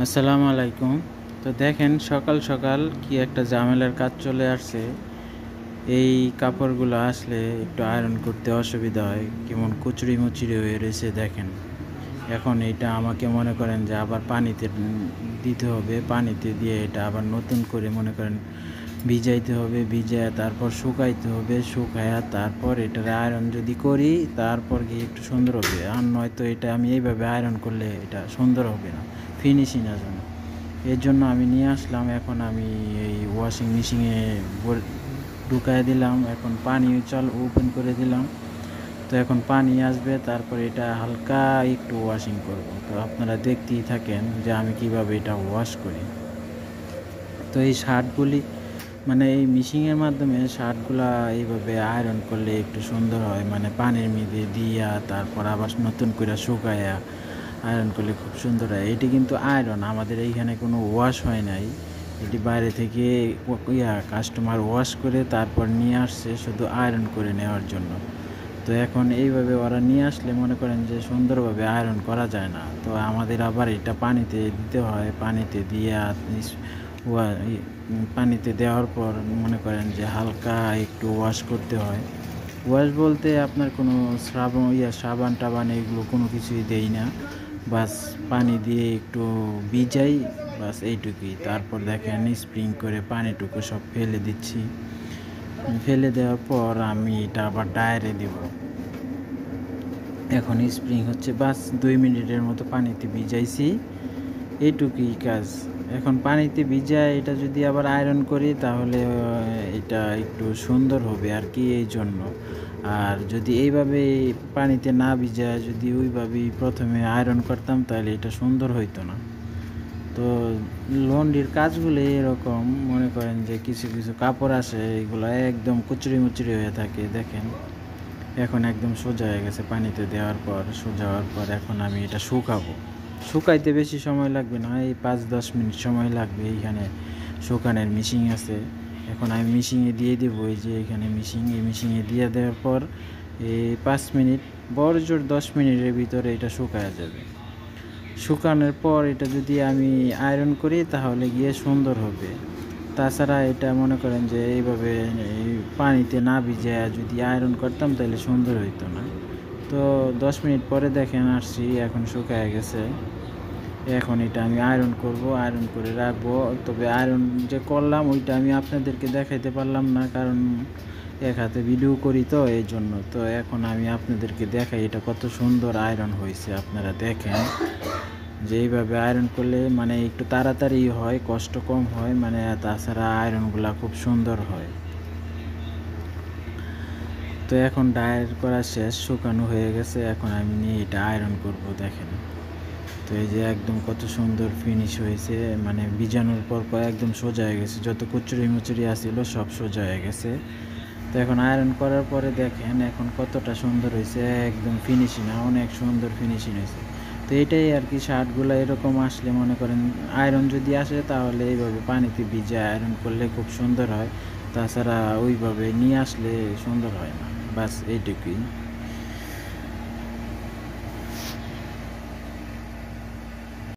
আসসালামু আলাইকুম। তো দেখেন সকাল সকাল কি একটা ঝামেলার কাজ চলে আসছে। এই কাপড়গুলো আসলে একটু আয়রন করতে অসুবিধা হয়, কেমন কুচড়ি মুচড়ি হয়ে রয়েছে দেখেন। এখন এটা আমাকে মনে করেন যে আবার পানিতে দিতে হবে, পানিতে দিয়ে এটা আবার নতুন করে মনে করেন ভিজাইতে হবে, ভিজায় তারপর শুকাইতে হবে, শুকায়া তারপর এটার আয়রন যদি করি তারপর গিয়ে একটু সুন্দর হবে। আর নয়তো এটা আমি এইভাবে আয়রন করলে এটা সুন্দর হবে না, ফিনিশিং আসবে না। এর জন্য আমি নিয়ে আসলাম। এখন আমি এই ওয়াশিং মেশিনে ঢুকায় দিলাম। এখন পানি ওপেন করে দিলাম। তো এখন পানি আসবে, তারপর এটা হালকা একটু ওয়াশিং করব। তো আপনারা দেখতেই থাকেন যে আমি কিভাবে এটা ওয়াশ করি। তো এই শার্টগুলি মানে এই মেশিনের মাধ্যমে শার্টগুলা এইভাবে আয়রন করলে একটু সুন্দর হয়, মানে পানির মধ্যে দিয়া তারপর আবার নতুন করে শুকায়া আয়রন করলে খুব সুন্দর হয়। এটি কিন্তু আয়রন, আমাদের এইখানে কোনো ওয়াশ হয় নাই। এটি বাইরে থেকে কাস্টমার ওয়াশ করে তারপর নিয়ে আসছে শুধু আয়রন করে নেওয়ার জন্য। তো এখন এইভাবে ওরা নিয়ে আসলে মনে করেন যে সুন্দরভাবে আয়রন করা যায় না। তো আমাদের আবার এটা পানিতে দিতে হয়, পানিতে দিয়ে পানিতে দেওয়ার পর মনে করেন যে হালকা একটু ওয়াশ করতে হয়। ওয়াশ বলতে আপনার কোনো সাবান টাবান এগুলো কোনো কিছুই দেই না, বাস পানি দিয়ে একটু ভিজাই, বাস এইটুকুই। তারপর দেখেন স্প্রিং করে পানিটুকু সব ফেলে দিচ্ছি। ফেলে দেওয়ার পর আমি এটা আবার ডায়ারে দিব। এখন স্প্রিং হচ্ছে, বাস 2 মিনিটের মতো পানিতে ভিজাইছি, এইটুকুই কাজ। এখন পানিতে ভিজায় এটা যদি আবার আয়রন করি তাহলে এটা একটু সুন্দর হবে আর কি, এই জন্য। আর যদি এইভাবে পানিতে না ভিজায় যদি ওইভাবেই প্রথমে আয়রন করতাম তাহলে এটা সুন্দর হইতো না। তো লন্ড্রির কাজগুলো এরকম, মনে করেন যে কিছু কিছু কাপড় আসে এগুলো একদম কুচড়ি মুচড়ি হয়ে থাকে দেখেন। এখন একদম সোজা হয়ে গেছে পানিতে দেওয়ার পর, সোজা হওয়ার পর এখন আমি এটা শুকাবো। শুকাইতে বেশি সময় লাগবে না, এই 5-10 মিনিট সময় লাগবে। এইখানে শুকানোর মেশিন আছে। এখন আমি মেশিনে দিয়ে দেবো, এই যে এখানে এই মেশিনে দিয়ে দেওয়ার পর এই 5 মিনিট, বড় জোর 10 মিনিটের ভিতরে এটা শুকায়া যাবে। শুকানোর পর এটা যদি আমি আয়রন করি তাহলে গিয়ে সুন্দর হবে। তাছাড়া এটা মনে করেন যে এইভাবে এই পানিতে না ভিজে যদি আয়রন করতাম তাহলে সুন্দর হইতো না। তো 10 মিনিট পরে দেখেন আসছি, এখন শুকায় গেছে। এখন এটা আমি আয়রন করব, আয়রন করে রাখবো। তবে আয়রন যে করলাম ওইটা আমি আপনাদেরকে দেখাইতে পারলাম না, কারণ এক হাতে ভিডিও করি তো এই জন্য। তো এখন আমি আপনাদেরকে দেখাই এটা কত সুন্দর আয়রন হয়েছে, আপনারা দেখেন যে এইভাবে আয়রন করলে মানে একটু তাড়াতাড়ি হয়, কষ্ট কম হয়, মানে তাছাড়া আয়রনগুলো খুব সুন্দর হয়। তো এখন ডায়ার করা শেষ, শুকানো হয়ে গেছে। এখন আমি নিয়ে এটা আয়রন করব দেখেন। তো এই যে একদম কত সুন্দর ফিনিশ হয়েছে, মানে ভিজানোর পর একদম সোজা হয়ে গেছে, যত কুচুরি মুচুরি আসছিল সব সোজা হয়ে গেছে। তো এখন আয়রন করার পরে দেখেন এখন কতটা সুন্দর হয়েছে, একদম ফিনিশিং, অনেক সুন্দর ফিনিশিং হয়েছে। তো এটাই আর কি, শার্টগুলো এরকম আসলে মনে করেন আয়রন যদি আসে তাহলে এইভাবে পানিতে ভিজে আয়রন করলে খুব সুন্দর হয়। তাছাড়া ওইভাবে নিয়ে আসলে সুন্দর হয় না, বাস এইটুকুই।